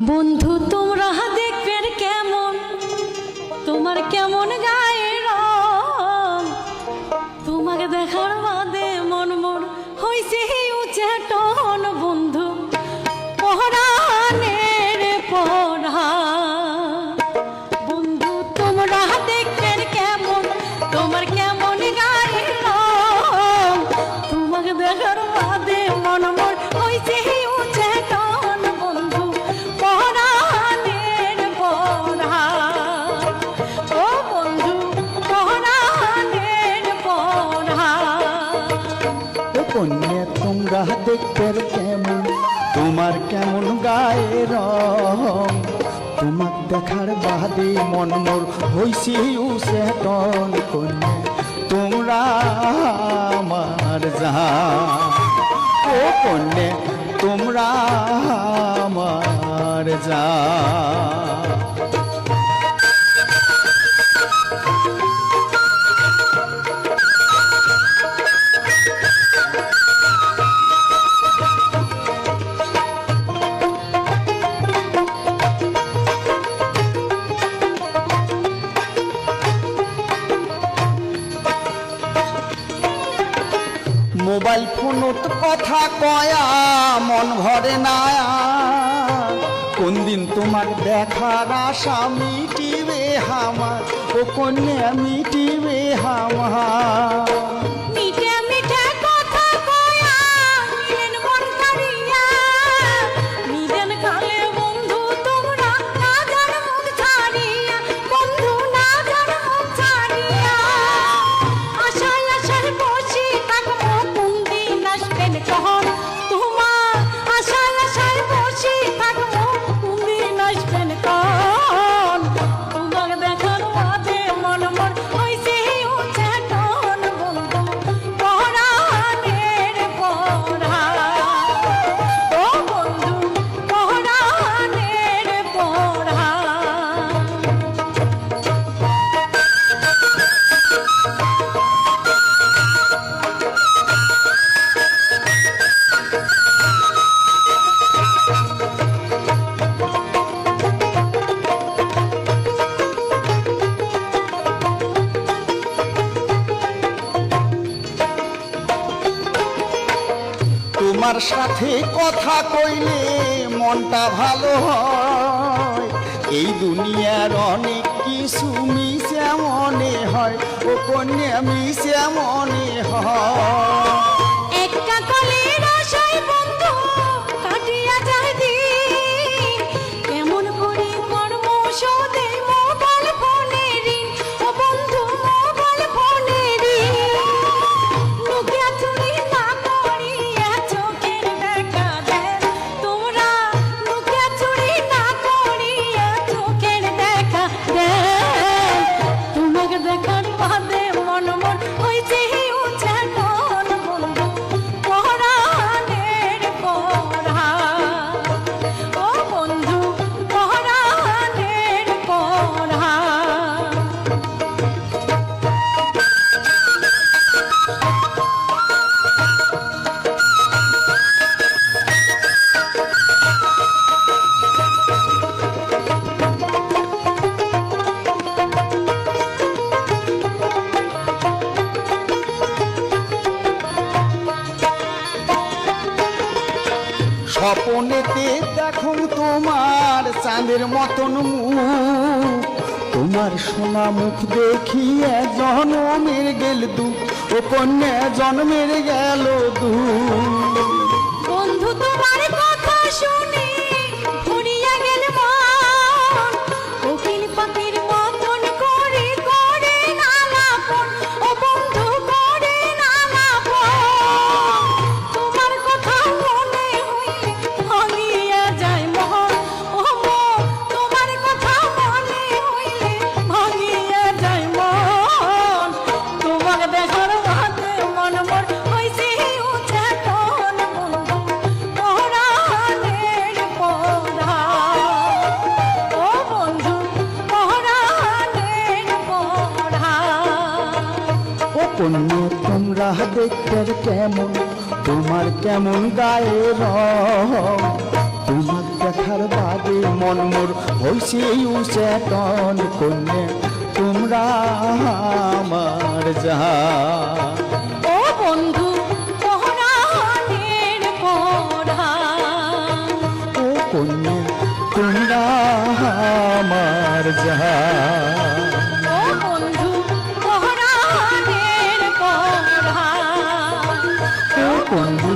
বন্ধু তোমরা দেখবে কেমন, তোমার কেমন গায়ে রং, তোমাকে দেখার বাদে মন মোর হইছে উঁচে টন। বন্ধু পরাণের পরা, বন্ধু তোমরা দেখবে কেমন, তোমার কেমন গায়ে রং, তোমাকে দেখার বাদে মন মোর হইছে উঁচে টন। বন্ধু পরাণের পরা, ও বন্ধু পরাণের পরা। ও কন্যা তোমরা দেখতে কেমন, তোমার কেমন গায়ে রং, তোমার দেখার বাদে মন মোর হইছি উচেতন। কন্যা তোমরা আমার জান, ও কন্যা তোমরা আমার জান। মোবাইল ফোনত কথা কয়া মন ভরে না, কোন দিন তোমার দেখার আশা মিটিবে আমার, ও কন্যা মিটিবে আমার। মিঠে মিঠে কথা কয়া মিলেন মন কাড়িয়া, মিলেন কালে বন্ধু তোমরা না জান মুখ ছাড়িয়া, বন্ধু না জান মুখ ছাড়িয়া। আশায় আশায় বসি থাকবো কোন দিন আসবেন কখন, তোমার আশায় আশায় বসি থাকবো কোন দিন আসবেন কখন। তোমাকে দেখার বাদে মন মোর হইছে উঁচে টন। বন্ধু পরাণের পরা, ও বন্ধু পরাণের পরা। তোমার সাথে কথা কইলে মনটা ভালো হয়, এই দুনিয়ার অনেক কিছু মিশে মনে হয়, ও কন্যা মিশে মনে হয়। একটা কলের আশায় বন্ধু কাটিয়া যায় দিন, কেমন করে কর্ম শোধে মোবাইল ফোনের ঋণ, ও বন্ধু মোবাইল ফোনের ঋণ। লুকিয়া চুরি না করিয়া চোখের দেখা দেন, তোমরা লুকিয়া চুরি না করিয়া চোখের দেখা দেন। তোমাকে দেখার বাদে মন মন হইছে উঁচে টন। বন্ধু পরাণের পরা, ও বন্ধু পরাণের পরা। স্বপনেতে দেখো তোমার চাঁদের মতন মুখ, তোমার সোনা মুখ দেখিয়ে জন্মের গেল দুঃখ, ও কন্যা জন্মের গেল দুঃখ। বন্ধু তোমার কথা শুনে ভরিয়া গেল মন, কোকিল পাখির মতন করে করে নানাপন, ও বন্ধু করে নানাপন। তোমার কথা মনে হইলে ভাঙিয়া যায় মন, ও মন তোমার কথা মনে হইলে ভাঙিয়া যায় মন। তোমাকে দেখার বাদে মন মোর হইছে উঁচে টন। বন্ধু পরাণের পরা, ও বন্ধু পরাণের পরা। ও কন্যা তোমরা দেখতে কেমন, তোমার কেমন গায়ে রং, তোমার দেখা দেখার বাদে মন মোর হইছে উচেতন কন্যা তোমরা আমার জান। ও বন্ধু পরাণের পরাণ, ও কন্যা তোমরা আমার জান। ও বন্ধু পরাণের পরাণ, ও বন্ধু